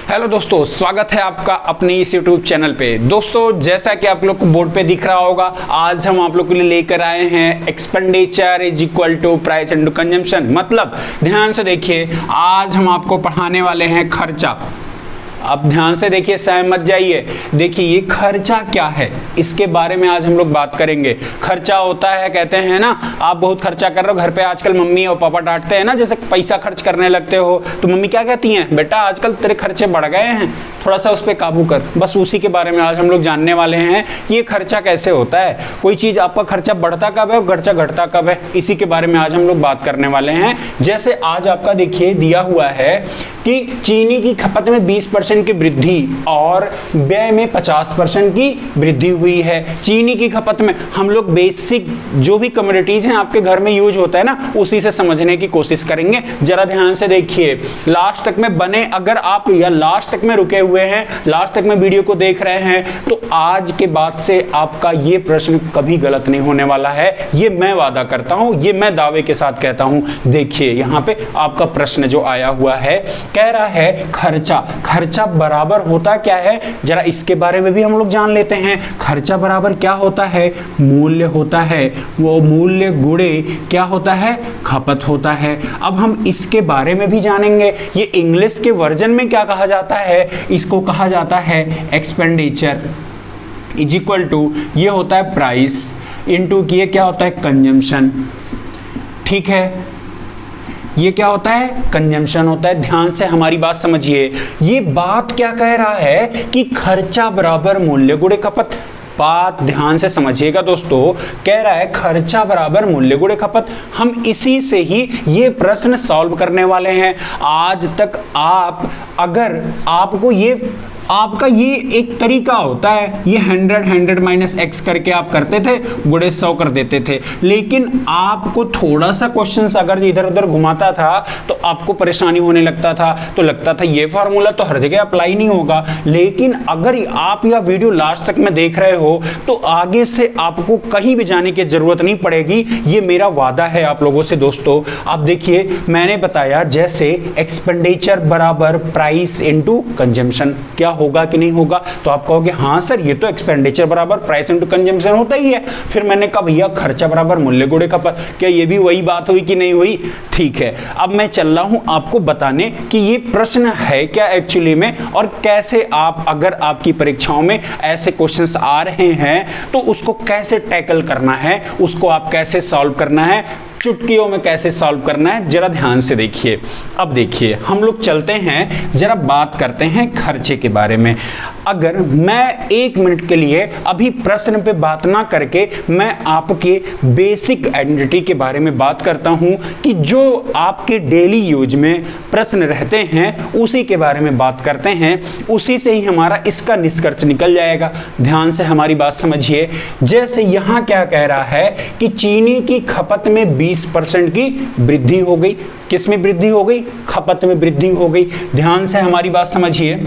Hello दोस्तों, स्वागत है आपका अपने इस YouTube चैनल पे। दोस्तों, जैसा कि आप लोग को बोर्ड पे दिख रहा होगा, आज हम आप लोग के लिए लेकर आए हैं expenditure is equal to price into consumption. मतलब ध्यान से देखिए, आज हम आपको पढ़ाने वाले हैं खर्चा। अब ध्यान से देखिए, सहम मत जाइए। देखिए ये खर्चा क्या है, इसके बारे में आज हम लोग बात करेंगे। खर्चा होता है, कहते हैं ना, आप बहुत खर्चा कर रहे हो घर पे। आजकल मम्मी और पापा डांटते हैं ना, जैसे पैसा खर्च करने लगते हो तो मम्मी क्या कहती हैं, बेटा आजकल तेरे खर्चे बढ़ गए हैं, थोड़ा सा उस पर काबू कर। बस उसी के बारे में आज हम लोग जानने वाले हैं, ये खर्चा कैसे होता है। कोई चीज़ आपका खर्चा बढ़ता कब है और खर्चा घटता कब है, इसी के बारे में आज हम लोग बात करने वाले हैं। जैसे आज आपका देखिए दिया हुआ है कि चीनी की खपत में 20% की वृद्धि और व्यय में 50% की वृद्धि हुई है। चीनी की खपत में हम लोग बेसिक जो भी कमोडिटीज हैं आपके घर में यूज होता है ना, उसी से समझने की कोशिश करेंगे। जरा ध्यान से देखिए, लास्ट तक में बने। अगर आप या लास्ट तक में रुके हुए हैं, लास्ट तक में वीडियो को देख रहे हैं, तो आज के बाद से आपका ये प्रश्न कभी गलत नहीं होने वाला है। ये मैं वादा करता हूं, ये मैं दावे के साथ कहता हूं। देखिए यहां पे आपका प्रश्न जो आया हुआ है, कह रहा है खर्चा। खर्चा बराबर होता क्या है, जरा इसके बारे में भी हम लोग जान लेते हैं। खर्चा बराबर क्या होता है, मूल्य होता है। वो मूल्य गुणे क्या होता है, खपत होता है। अब हम इसके बारे में भी जानेंगे। ये इंग्लिश के वर्जन में क्या कहा जाता है, इसको कहा जाता है एक्सपेंडिचर इज इक्वल टू, ये होता है प्राइस इनटू, ये क्या होता है कंजम्पशन। ठीक है, ये क्या होता है, कंजम्पशन होता है। ध्यान से हमारी बात समझिए, ये बात क्या कह रहा है कि खर्चा बराबर मूल्य गुणे खपत। बात ध्यान से समझिएगा दोस्तों, कह रहा है खर्चा बराबर मूल्य गुणे खपत। हम इसी से ही ये प्रश्न सॉल्व करने वाले हैं। आज तक आप, अगर आपको ये, आपका ये एक तरीका होता है, ये 100 माइनस एक्स करके आप करते थे, गुणे 100 कर देते थे। लेकिन आपको थोड़ा सा क्वेश्चन अगर इधर उधर घुमाता था तो आपको परेशानी होने लगता था, तो लगता था ये फार्मूला तो हर जगह अप्लाई नहीं होगा। लेकिन अगर आप यह वीडियो लास्ट तक में देख रहे हो तो आगे से आपको कहीं भी जाने की जरूरत नहीं पड़ेगी, ये मेरा वादा है आप लोगों से। दोस्तों आप देखिए, मैंने बताया जैसे एक्सपेंडिचर बराबर प्राइस इनटू कंजम्पशन, क्या होगा कि नहीं होगा, तो आप कहोगे हाँ सर ये तो एक्सपेंडिचर बराबर प्राइस इनटू कंजम्पशन होता ही है। फिर मैंने कहा भैया खर्चा बराबर मूल्य गुणे खपत, क्या ये भी वही बात हुई कि नहीं हुई। ठीक है, अब मैं चल रहा हूं आपको बताने कि ये प्रश्न है क्या एक्चुअली में, और कैसे आप, अगर आपकी परीक्षाओं में ऐसे क्वेश्चंस आ रहे हैं तो उसको कैसे टैकल करना है, उसको आप कैसे सॉल्व करना है, चुटकियों में कैसे सॉल्व करना है, जरा ध्यान से देखिए। अब देखिए हम लोग चलते हैं, जरा बात करते हैं खर्चे के बारे में। अगर मैं 1 मिनट के लिए अभी प्रश्न पे बात ना करके मैं आपके बेसिक आइडेंटिटी के बारे में बात करता हूं कि जो आपके डेली यूज में प्रश्न रहते हैं उसी के बारे में बात करते हैं, उसी से ही हमारा इसका निष्कर्ष निकल जाएगा। ध्यान से हमारी बात समझिए। जैसे यहां क्या कह रहा है कि चीनी की खपत में 20% की वृद्धि हो गई। किस में वृद्धि हो गई, खपत में वृद्धि हो गई। ध्यान से हमारी बात समझिए।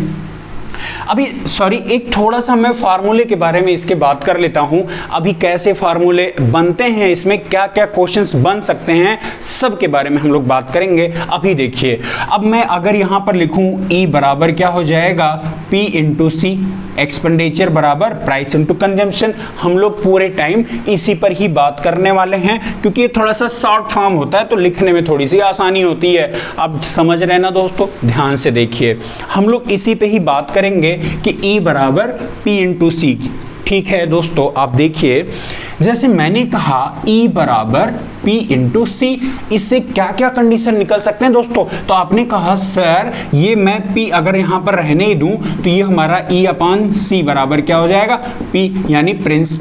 अभी सॉरी, एक थोड़ा सा मैं फार्मूले के बारे में इसके बात कर लेता हूं। अभी कैसे फार्मूले बनते हैं, इसमें क्या क्या क्वेश्चंस बन सकते हैं, सब के बारे में हम लोग बात करेंगे। अभी देखिए, अब मैं अगर यहां पर लिखूं E बराबर क्या हो जाएगा, P इंटू सी, एक्सपेंडिचर बराबर प्राइस इनटू कंजम्पशन। हम लोग पूरे टाइम इसी पर ही बात करने वाले हैं, क्योंकि ये थोड़ा सा शॉर्ट फॉर्म होता है तो लिखने में थोड़ी सी आसानी होती है। अब समझ रहे हैं ना दोस्तों, ध्यान से देखिए, हम लोग इसी पे ही बात करेंगे कि E बराबर P इंटू सी। ठीक है दोस्तों, आप देखिए जैसे मैंने कहा E बराबर P इंटू सी, इससे क्या क्या कंडीशन निकल सकते हैं दोस्तों। तो आपने कहा सर ये मैं P अगर यहां पर रहने ही दूं तो ये हमारा E अपान सी बराबर क्या हो जाएगा, P, यानी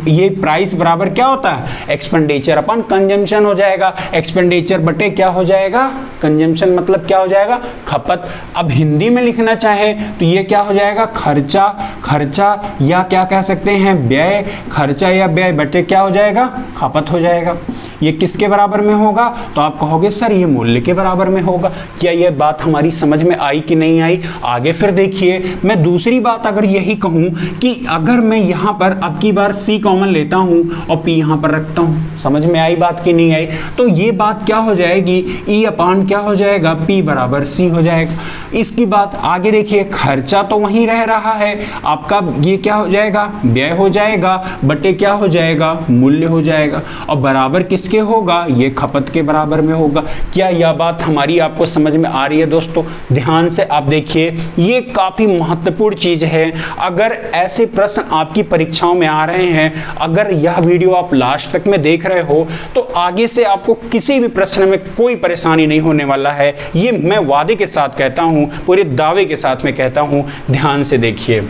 ये प्राइस बराबर क्या होता है, एक्सपेंडिचर अपन कंजम्पशन हो जाएगा। एक्सपेंडिचर बटे क्या हो जाएगा, कंजम्पशन, मतलब क्या हो जाएगा, खपत। अब हिंदी में लिखना चाहे तो ये क्या हो जाएगा, खर्चा। खर्चा या क्या कह सकते हैं, व्यय। खर्चा या व्यय बटे क्या हो जाएगा, खपत हो जाएगा। ये किसके बराबर में होगा? तो आप कहोगे सर ये मूल्य के बराबर में होगा। क्या यह बात हमारी समझ में आई कि नहीं आई? आगे फिर देखिए, मैं दूसरी बात अगर यही कहूं कि अगर मैं यहां पर अब की बार C कॉमन लेता हूं और P यहां पर रखता हूं, समझ में आई बात कि नहीं आई? तो ये बात क्या हो जाएगी, E अपान क्या हो जाएगा, P बराबर C हो जाएगा। इसकी बात आगे देखिए, खर्चा तो वहीं रह रहा है आपका, ये क्या हो जाएगा, व्यय हो जाएगा, बटे क्या हो जाएगा, मूल्य हो जाएगा, और बराबर किसके होगा, ये खपत के बराबर में होगा। क्या यह बात हमारी आपको समझ में आ रही है दोस्तों? ध्यान से आप देखिए, ये काफी महत्वपूर्ण चीज है। अगर ऐसे प्रश्न आपकी परीक्षाओं में आ रहे हैं, अगर यह वीडियो आप लास्ट तक में देख रहे हो, तो आगे से आपको किसी भी प्रश्न में कोई परेशानी नहीं होने वाला है। ये मैं वादे के साथ कहता हूं, पूरे दावे के साथ में कहता हूं। ध्यान से देखिए,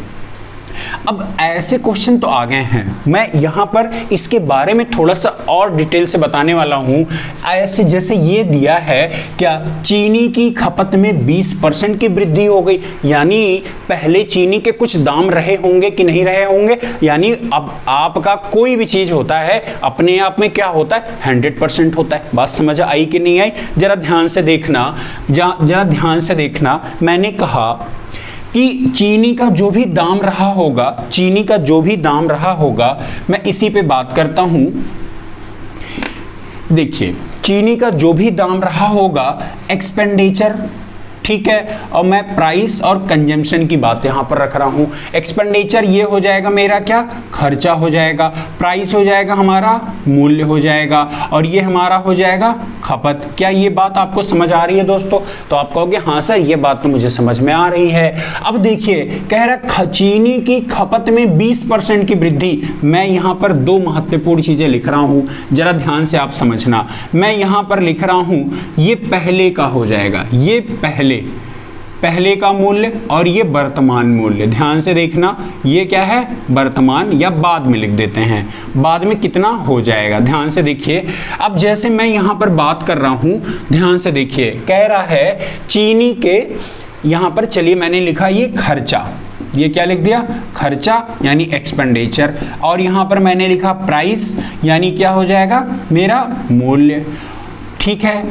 अब ऐसे क्वेश्चन तो आ गए हैं, मैं यहां पर इसके बारे में थोड़ा सा और डिटेल से बताने वाला हूं। ऐसे जैसे ये दिया है, क्या चीनी की खपत में 20% की वृद्धि हो गई, यानी पहले चीनी के कुछ दाम रहे होंगे कि नहीं रहे होंगे, यानी अब आपका कोई भी चीज होता है अपने आप में क्या होता है, 100% होता है। बात समझ आई कि नहीं आई? जरा ध्यान से देखना, जरा ध्यान से देखना। मैंने कहा कि चीनी का जो भी दाम रहा होगा, चीनी का जो भी दाम रहा होगा, मैं इसी पे बात करता हूं। देखिए, चीनी का जो भी दाम रहा होगा, एक्सपेंडिचर, ठीक है, और मैं प्राइस और कंजम्पशन की बात यहां पर रख रहा हूं। एक्सपेंडिचर ये हो जाएगा मेरा क्या, खर्चा हो जाएगा, प्राइस हो जाएगा हमारा मूल्य हो जाएगा, और ये हमारा हो जाएगा खपत। क्या ये बात आपको समझ आ रही है दोस्तों? तो आप कहोगे हाँ सर ये बात तो मुझे समझ में आ रही है। अब देखिए, कह रहा चीनी की खपत में 20% की वृद्धि। मैं यहां पर दो महत्वपूर्ण चीजें लिख रहा हूं, जरा ध्यान से आप समझना। मैं यहां पर लिख रहा हूं, ये पहले का हो जाएगा, ये पहले का मूल्य, और ये वर्तमान मूल्य। ध्यान से देखना, ये क्या है, वर्तमान, या बाद में लिख देते हैं, बाद में कितना हो जाएगा। ध्यान से देखिए, अब जैसे मैं यहां पर बात कर रहा हूं, ध्यान से देखिए, कह रहा है चीनी के, यहां पर चलिए मैंने लिखा ये खर्चा, ये क्या लिख दिया, खर्चा यानी एक्सपेंडिचर, और यहां पर मैंने लिखा प्राइस, यानी क्या हो जाएगा, मेरा मूल्य, ठीक है।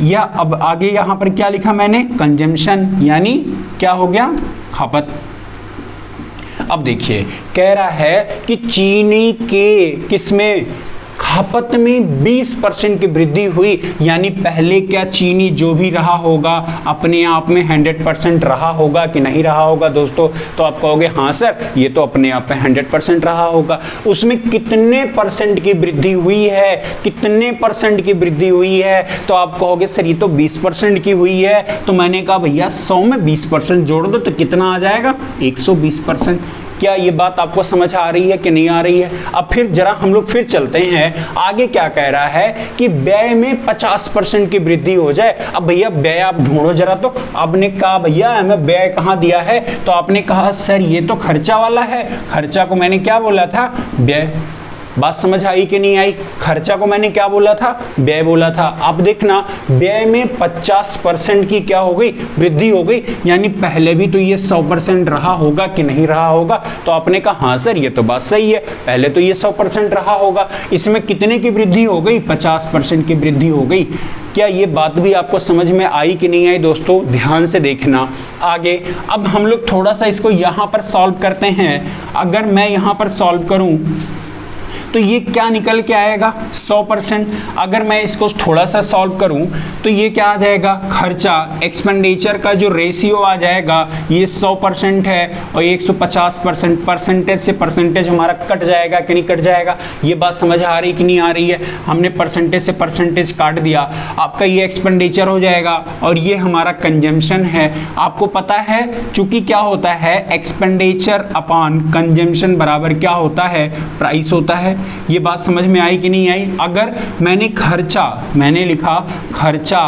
या अब आगे यहां पर क्या लिखा मैंने, कंजम्पशन, यानी क्या हो गया, खपत। अब देखिए, कह रहा है कि चीनी के किसमें, खपत में 20% की वृद्धि हुई, यानी पहले क्या चीनी जो भी रहा होगा अपने आप में 100% रहा होगा कि नहीं रहा होगा दोस्तों? तो आप कहोगे हाँ सर ये तो अपने आप में 100% रहा होगा। उसमें कितने परसेंट की वृद्धि हुई है, कितने परसेंट की वृद्धि हुई है? तो आप कहोगे सर ये तो 20% की हुई है। तो मैंने कहा भैया 100 में 20% जोड़ दो तो कितना आ जाएगा, 120%। क्या ये बात आपको समझ आ रही है कि नहीं आ रही है? अब फिर जरा हम लोग फिर चलते हैं आगे। क्या कह रहा है कि व्यय में 50% की वृद्धि हो जाए। अब भैया व्यय आप ढूंढो जरा। तो आपने कहा भैया हमें व्यय कहाँ दिया है? तो आपने कहा सर ये तो खर्चा वाला है। खर्चा को मैंने क्या बोला था, व्यय। बात समझ आई कि नहीं आई? खर्चा को मैंने क्या बोला था, व्यय बोला था। अब देखना व्यय में 50% की क्या हो गई, वृद्धि हो गई, यानी पहले भी तो ये 100% रहा होगा कि नहीं रहा होगा? तो आपने कहा हाँ सर ये तो बात सही है, पहले तो ये 100% रहा होगा। इसमें कितने की वृद्धि हो गई, 50% की वृद्धि हो गई। क्या ये बात भी आपको समझ में आई कि नहीं आई दोस्तों? ध्यान से देखना आगे। अब हम लोग थोड़ा सा इसको यहाँ पर सॉल्व करते हैं। अगर मैं यहाँ पर सॉल्व करूँ तो ये क्या निकल के आएगा, 100%। अगर मैं इसको थोड़ा सा सॉल्व करूं तो ये क्या आ जाएगा, खर्चा एक्सपेंडिचर का जो रेशियो आ जाएगा ये 100% है और 150%। परसेंटेज से परसेंटेज हमारा कट जाएगा कि नहीं कट जाएगा? ये बात समझ आ रही कि नहीं आ रही है? हमने परसेंटेज से परसेंटेज काट दिया, आपका ये एक्सपेंडिचर हो जाएगा और ये हमारा कंजम्पशन है। आपको पता है चूंकि क्या होता है, एक्सपेंडिचर अपॉन कंजम्पशन बराबर क्या होता है, प्राइस होता है। ये बात समझ में आई कि नहीं आई? अगर मैंने खर्चा, मैंने लिखा खर्चा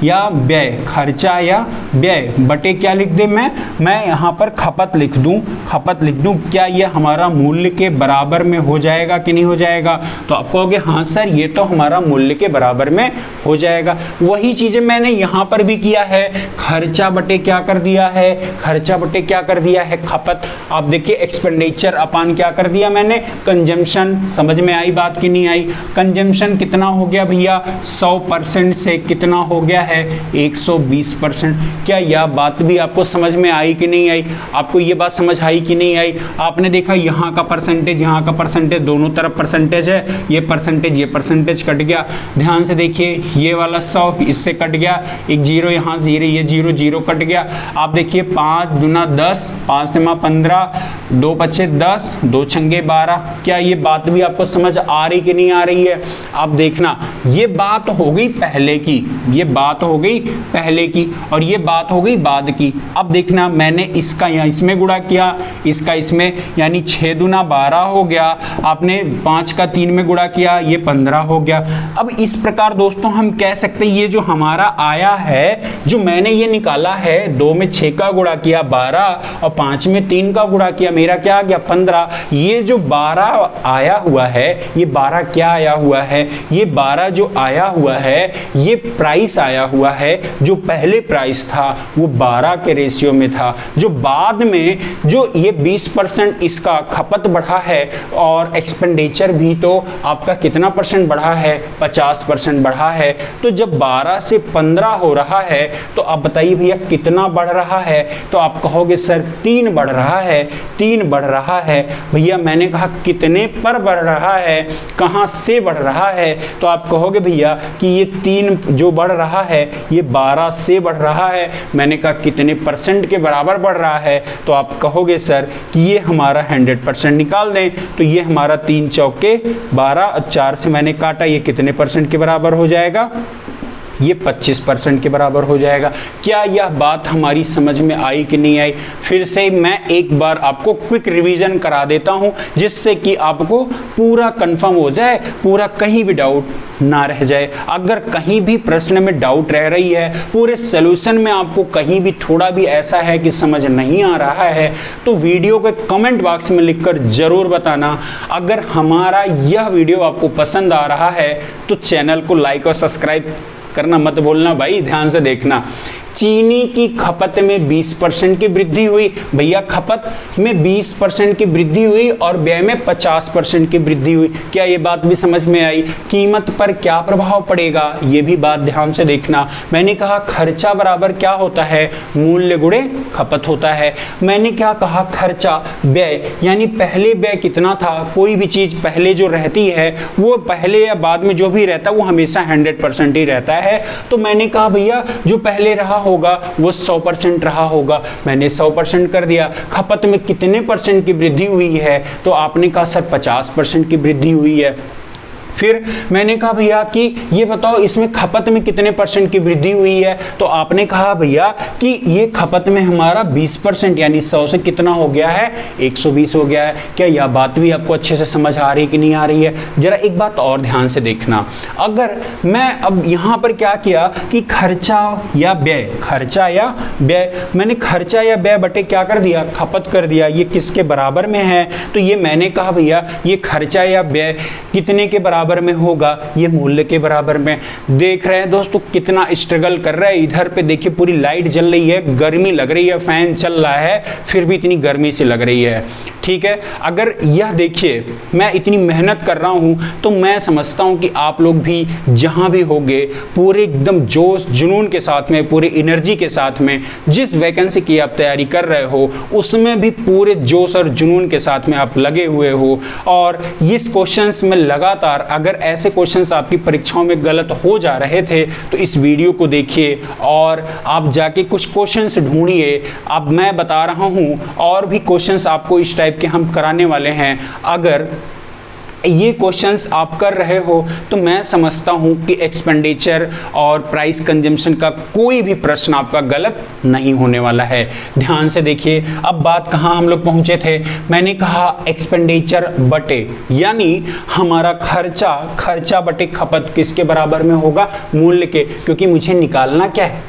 या व्यय, खर्चा या व्यय बटे क्या लिख दे, मैं यहाँ पर खपत लिख दूं, खपत लिख दूं। क्या ये हमारा मूल्य के बराबर में हो जाएगा कि नहीं हो जाएगा? तो आप कहोगे हाँ सर ये तो हमारा मूल्य के बराबर में हो जाएगा। वही चीजें मैंने यहाँ पर भी किया है, खर्चा बटे क्या कर दिया है, खर्चा बटे क्या कर दिया है, खपत। आप देखिए एक्सपेंडिचर अपान क्या कर दिया मैंने, कंजम्पशन। समझ में आई बात कि नहीं आई? कंजम्पशन कितना हो गया भैया? 100% से कितना हो गया है? 120%। क्या यह बात भी आपको समझ में आई कि नहीं आई? आपको ये बात समझ आई कि नहीं आई? आपने देखा यहाँ का परसेंटेज, यहाँ का परसेंटेज, दोनों तरफ परसेंटेज है, ये परसेंटेज कट गया। ध्यान से देखिए, ये वाला 100 इससे कट गया, एक जीरो यहाँ, जीरो, ये जीरो जीरो कट गया। आप देखिए 5 दूना 10, 5 तिमा 15, 2 पच्चे 10, 2 छंगे 12। क्या ये बात भी आपको समझ आ रही कि नहीं आ रही है? आप देखना, ये बात हो गई पहले की, ये बात हो गई पहले की, और ये बात हो गई बाद की। अब देखना, मैंने इसका यहाँ इसमें गुणा किया, इसका इसमें, यानी 6 दूना 12 हो गया। आपने 5 का 3 में गुणा किया, ये 15 हो गया। अब इस प्रकार दोस्तों हम कह सकते हैं ये जो हमारा आया है, जो मैंने ये निकाला है, 2 में 6 का गुणा किया 12, और 5 में 3 का गुणा किया, मेरा क्या आ गया? 15। ये जो 12 आया हुआ है, ये 12 क्या आया हुआ है? ये 12 जो आया हुआ है, ये प्राइस आया हुआ है। जो पहले प्राइस था वो 12 के रेशियो में था। जो बाद में जो ये 20% इसका खपत बढ़ा है, और एक्सपेंडिचर भी तो आपका कितना परसेंट बढ़ा है? 50% बढ़ा है। तो जब 12 से 15 हो रहा है, तो अब बताइए भैया कितना बढ़ रहा है? तो आप कहोगे सर 3 बढ़ रहा है, 3 बढ़ रहा है। भैया मैंने कहा कितने पर बढ़ रहा है, कहां से बढ़ रहा है? तो आप कहोगे भैया कि ये 3 जो बढ़ रहा है ये 12 से बढ़ रहा है। मैंने कहा कितने परसेंट के बराबर बढ़ रहा है? तो आप कहोगे सर कि ये हमारा 100% निकाल दें। तो ये हमारा 3 चौके 12 और 4 से मैंने काटा, ये कितने परसेंट के बराबर हो जाएगा? ये 25% के बराबर हो जाएगा। क्या यह बात हमारी समझ में आई कि नहीं आई? फिर से मैं एक बार आपको क्विक रिवीजन करा देता हूं, जिससे कि आपको पूरा कंफर्म हो जाए, पूरा कहीं भी डाउट ना रह जाए। अगर कहीं भी प्रश्न में डाउट रह रही है, पूरे सॉल्यूशन में आपको कहीं भी थोड़ा भी ऐसा है कि समझ नहीं आ रहा है, तो वीडियो के कमेंट बॉक्स में लिखकर जरूर बताना। अगर हमारा यह वीडियो आपको पसंद आ रहा है तो चैनल को लाइक और सब्सक्राइब करना मत भूलना भाई। ध्यान से देखना, चीनी की खपत में 20% की वृद्धि हुई। भैया खपत में 20% की वृद्धि हुई और व्यय में 50% की वृद्धि हुई। क्या ये बात भी समझ में आई? कीमत पर क्या प्रभाव पड़ेगा, ये भी बात ध्यान से देखना। मैंने कहा खर्चा बराबर क्या होता है? मूल्य गुणे खपत होता है। मैंने क्या कहा? खर्चा व्यय, यानी पहले व्यय कितना था? कोई भी चीज पहले जो रहती है वो पहले या बाद में जो भी रहता है वो हमेशा 100% ही रहता है। तो मैंने कहा भैया जो पहले रहा होगा वो 100% रहा होगा, मैंने 100% कर दिया। खपत में कितने परसेंट की वृद्धि हुई है? तो आपने कहा सर 50% की वृद्धि हुई है। फिर मैंने कहा भैया कि ये बताओ इसमें खपत में कितने परसेंट की वृद्धि हुई है? तो आपने कहा भैया कि ये खपत में हमारा 20%, यानी 100 से कितना हो गया है? 120 हो गया है। क्या यह बात भी आपको अच्छे से समझ आ रही कि नहीं आ रही है? जरा एक बात और ध्यान से देखना, अगर मैं अब यहाँ पर क्या किया कि खर्चा या व्यय, खर्चा या व्यय, मैंने खर्चा या व्यय बटे क्या कर दिया? खपत कर दिया। ये किसके बराबर में है? तो ये मैंने कहा भैया ये खर्चा या व्यय कितने के बराबर में होगा? ये मूल्य के बराबर में। देख रहे हैं दोस्तों कितना स्ट्रगल कर रहा है। इधर पे देखिए पूरी लाइट जल रही है, गर्मी लग रही है, फैन चल रहा है, फिर भी इतनी गर्मी से लग रही है। ठीक है, अगर यह देखिए मैं इतनी मेहनत कर रहा हूं तो मैं समझता हूं कि आप लोग भी जहां भी होंगे पूरे एकदम जोश जुनून के साथ में, पूरे एनर्जी के साथ में जिस वैकेंसी की आप तैयारी कर रहे हो उसमें भी पूरे जोश और जुनून के साथ में आप लगे हुए हो। और इस क्वेश्चंस में लगातार अगर ऐसे क्वेश्चंस आपकी परीक्षाओं में गलत हो जा रहे थे तो इस वीडियो को देखिए और आप जाके कुछ क्वेश्चंस ढूंढिए। अब मैं बता रहा हूं और भी क्वेश्चंस आपको इस टाइप के हम कराने वाले हैं। अगर ये क्वेश्चंस आप कर रहे हो तो मैं समझता हूं कि एक्सपेंडिचर और प्राइस कंजम्पशन का कोई भी प्रश्न आपका गलत नहीं होने वाला है। ध्यान से देखिए, अब बात कहां हम लोग पहुंचे थे? मैंने कहा एक्सपेंडिचर बटे, यानी हमारा खर्चा बटे खपत किसके बराबर में होगा? मूल्य के, क्योंकि मुझे निकालना क्या है?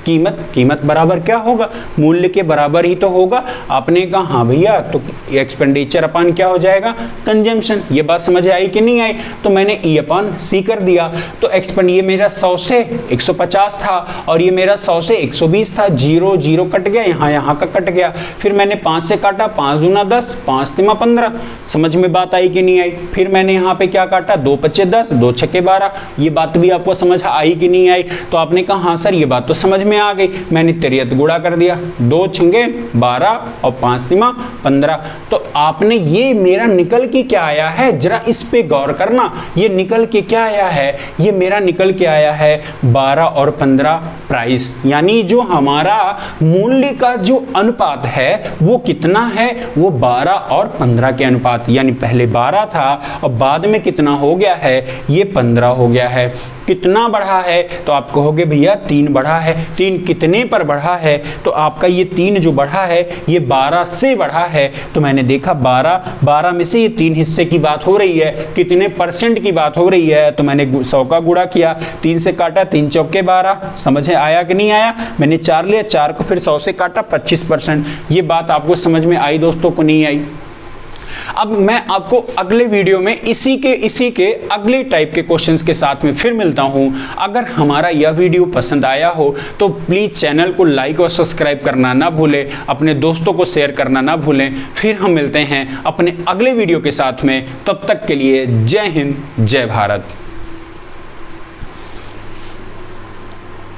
कीमत बराबर क्या होगा? मूल्य के बराबर ही तो होगा। आपने कहा हाँ भैया, तो एक्सपेंडिचर अपन क्या हो जाएगा? कंजम्पशन। ये बात समझ आई आई कि नहीं आई, तो मैंने E अपॉन C कर दिया। तो एक्सपेंड ये मेरा 100 से 150 था और ये मेरा 100 से 120 था, 0 0 कट गया, यहाँ का कट गया। फिर मैंने 5 से काटा, 5 दूना 10, 5 तिमा 15। समझ में बात आई कि नहीं आई? फिर मैंने यहाँ पे क्या काटा, 2 पच्चे 10, 2 छक्के 12। ये बात भी आपको समझ आई कि नहीं आई? तो आपने कहा हाँ सर ये बात तो समझ में आ गई। मैंने 63 गुणा कर दिया, 2 छंगे 12 और 5 तिमा 15। तो आपने ये मेरा निकल के क्या आया है, जरा इस पे गौर करना। ये निकल के क्या आया है, ये मेरा निकल के आया है 12 और 15 प्राइस, यानी जो हमारा मूल्य का जो अनुपात है वो कितना है, वो 12 और 15 के अनुपात, यानी पहले 12 था और बाद में कितना हो गया है, ये 15 हो गया है। कितना बढ़ा है, तो आप कहोगे भैया 3 बढ़ा है। 3 कितने पर बढ़ा है, तो आपका ये 3 जो बढ़ा है ये 12 से बढ़ा है। तो मैंने देखा 12 में से ये 3 हिस्से की बात हो रही है, कितने परसेंट की बात हो रही है, तो मैंने 100 का गुणा किया, 3 से काटा, 3 चौके 12। समझ आया कि नहीं आया? मैंने 4 लिया, 4 को फिर 100 से काटा, 25%। ये बात आपको समझ में आई दोस्तों को नहीं आई? अब मैं आपको अगले वीडियो में इसी के अगले टाइप के क्वेश्चंस के साथ में फिर मिलता हूं। अगर हमारा यह वीडियो पसंद आया हो तो प्लीज़ चैनल को लाइक और सब्सक्राइब करना ना भूलें, अपने दोस्तों को शेयर करना ना भूलें। फिर हम मिलते हैं अपने अगले वीडियो के साथ में, तब तक के लिए जय हिंद, जय भारत।